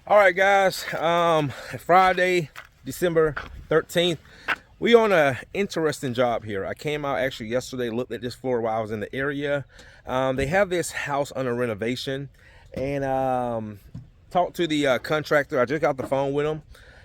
All right, guys. Friday, December 13th. We on a interesting job here. I came out actually yesterday, looked at this floor while I was in the area. They have this house under renovation, and talked to the contractor. I just got the phone with him,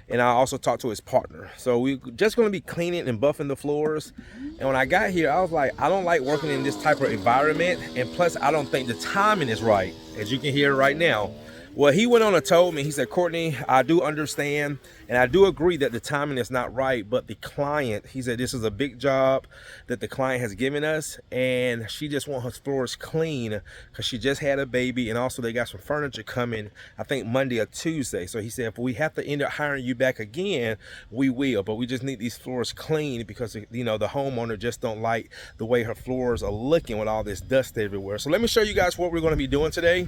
and I also talked to his partner. So we're just going to be cleaning and buffing the floors. And when I got here, I was like, I don't like working in this type of environment, and plus I don't think the timing is right, as you can hear right now. Well, he went on and told me, he said, Courtney, I do understand and I do agree that the timing is not right, but the client, he said, this is a big job that the client has given us, and she just wants her floors clean because she just had a baby, and also they got some furniture coming, I think Monday or Tuesday. So he said, if we have to end up hiring you back again, we will, but we just need these floors clean because, you know, the homeowner just don't like the way her floors are looking with all this dust everywhere. So let me show you guys what we're going to be doing today.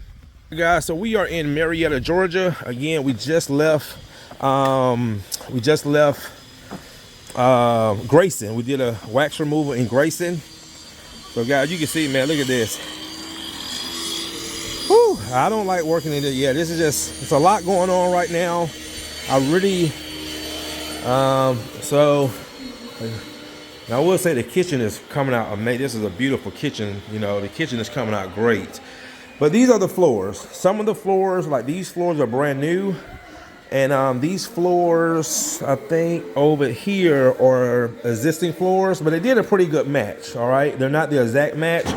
Guys, so we are in Marietta, Georgia. Again, we just left Grayson. We did a wax removal in Grayson. So guys, you can see, man, look at this. Whew, I don't like working in it. Yeah, this is just, it's a lot going on right now. I really so now I will say the kitchen is coming out amazing. This is a beautiful kitchen. You know, the kitchen is coming out great. But these are the floors. Some of the floors, like these floors, are brand new. And these floors, I think over here are existing floors, but they did a pretty good match, all right? They're not the exact match.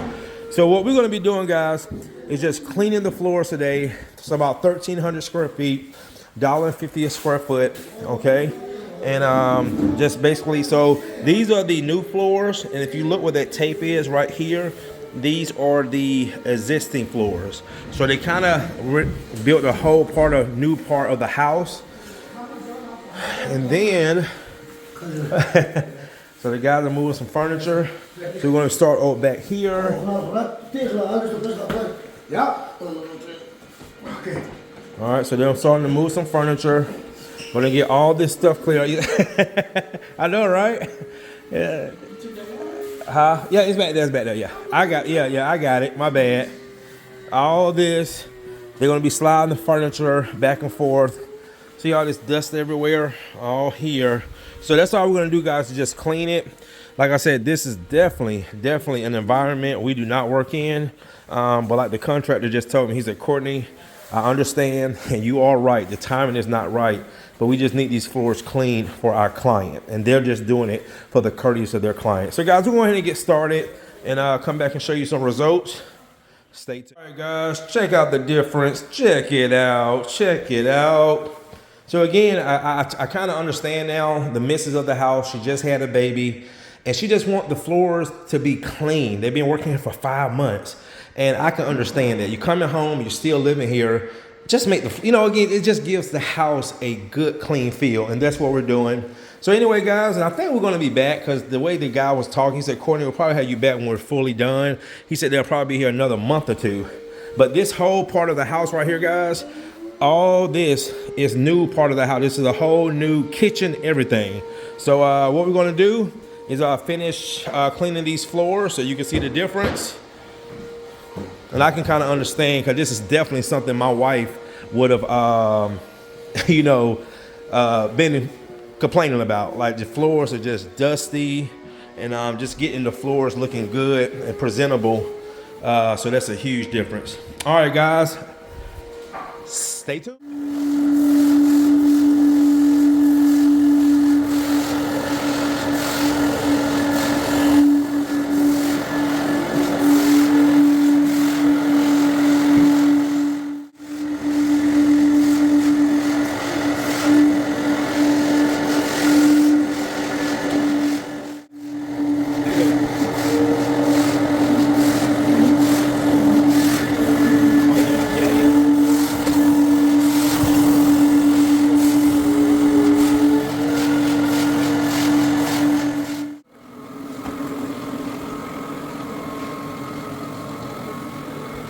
So what we're gonna be doing, guys, is just cleaning the floors today. It's about 1,300 square feet, $1.50 a square foot, okay? And just basically, so these are the new floors. And if you look where that tape is right here, these are the existing floors. So they kind of built a whole new part of the house. And then, so the guys are moving some furniture. So we're going to start over back here. Okay. All right, so they're starting to move some furniture. We're going to get all this stuff clear. I know, right? Yeah. Yeah, it's back there. It's back there. Yeah, I got it. My bad. All this, they're gonna be sliding the furniture back and forth. See all this dust everywhere, all here. So that's all we're gonna do, guys, is just clean it. Like I said, this is definitely an environment we do not work in. But like the contractor just told me, he said, Courtney, I understand, and you are right. The timing is not right, but we just need these floors clean for our client, and they're just doing it for the courtesy of their client. So guys, we'll go ahead and get started and come back and show you some results. Stay tuned. All right, guys, check out the difference. Check it out. Check it out. So again, I kind of understand now the missus of the house. She just had a baby, and she just want the floors to be clean. They've been working here for 5 months. And I can understand that. You're coming home, you're still living here. Just make the, you know, again, it just gives the house a good, clean feel. And that's what we're doing. So anyway, guys, and I think we're going to be back because the way the guy was talking, he said, Courtney, we'll probably have you back when we're fully done. He said they'll probably be here another month or two. But this whole part of the house right here, guys, all this is new part of the house. This is a whole new kitchen, everything. So what we're going to do is finish cleaning these floors so you can see the difference. And I can kind of understand, because this is definitely something my wife would have, you know, been complaining about. Like the floors are just dusty, and just getting the floors looking good and presentable. So that's a huge difference. All right, guys, stay tuned.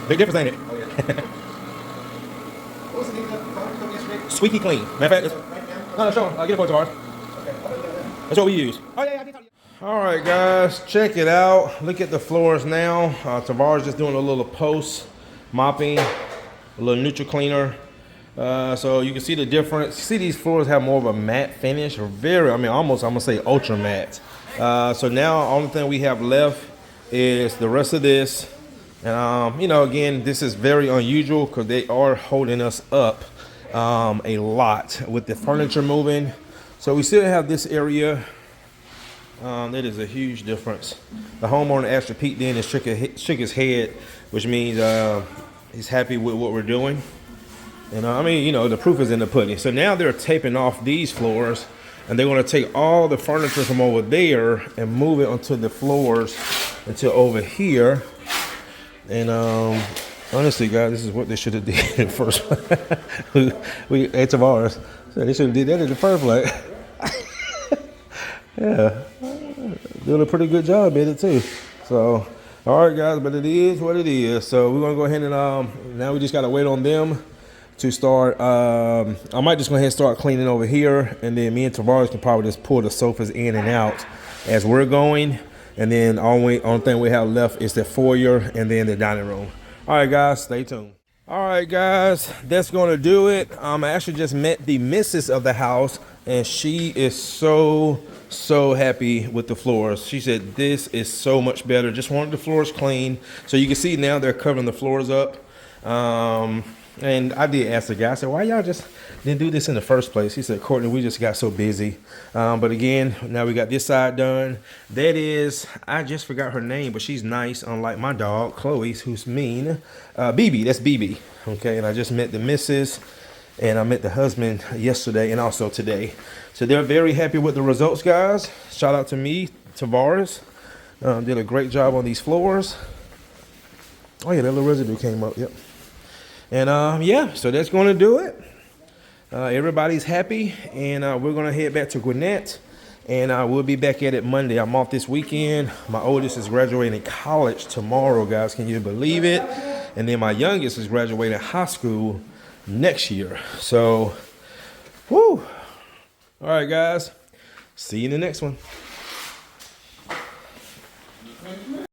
Big difference, ain't it? Oh, yeah. What was the name of that company yesterday? Squeaky Clean. Matter of fact, no, sure. I'll get it for it to ours. Okay. That's what we use. Oh, yeah, I did. All right, guys, check it out. Look at the floors now. Tavar's just doing a little post mopping, a little neutral cleaner. So you can see the difference. See, these floors have more of a matte finish, or very, I mean, almost, I'm gonna say ultra matte. So now, only thing we have left is the rest of this. And you know, again, this is very unusual because they are holding us up a lot with the furniture moving. So we still have this area. That is a huge difference. The homeowner actually peeked in and shook his head, which means he's happy with what we're doing. And I mean, you know, the proof is in the pudding. So now they're taping off these floors, and they're going to take all the furniture from over there and move it onto the floors until over here. And honestly, guys, this is what they should have did in first. we ate of ours, so they should have did that in the first place. Yeah, doing a pretty good job at it too. So, all right, guys, but it is what it is. So we're gonna go ahead and now we just gotta wait on them to start. I might just go ahead and start cleaning over here, and then me and Tavares can probably just pull the sofas in and out as we're going. And then only thing we have left is the foyer and then the dining room. All right, guys, stay tuned. All right, guys, that's gonna do it. I actually just met the missus of the house, and she is so happy with the floors. She said this is so much better. Just wanted the floors clean. So you can see now they're covering the floors up. And I did ask the guy, I said, why y'all just didn't do this in the first place? He said, Courtney, we just got so busy. But again, now we got this side done. That is, I just forgot her name, but she's nice, unlike my dog, Chloe, who's mean. BB, that's BB. Okay, and I just met the missus, and I met the husband yesterday and also today. So they're very happy with the results, guys. Shout out to me, Tavares. Did a great job on these floors. Oh yeah, that little residue came up, yep. And yeah, so that's going to do it. Everybody's happy, and we're going to head back to Gwinnett, and we'll be back at it Monday. I'm off this weekend. My oldest is graduating college tomorrow, guys. Can you believe it? And then my youngest is graduating high school next year. So, whoo. All right, guys. See you in the next one.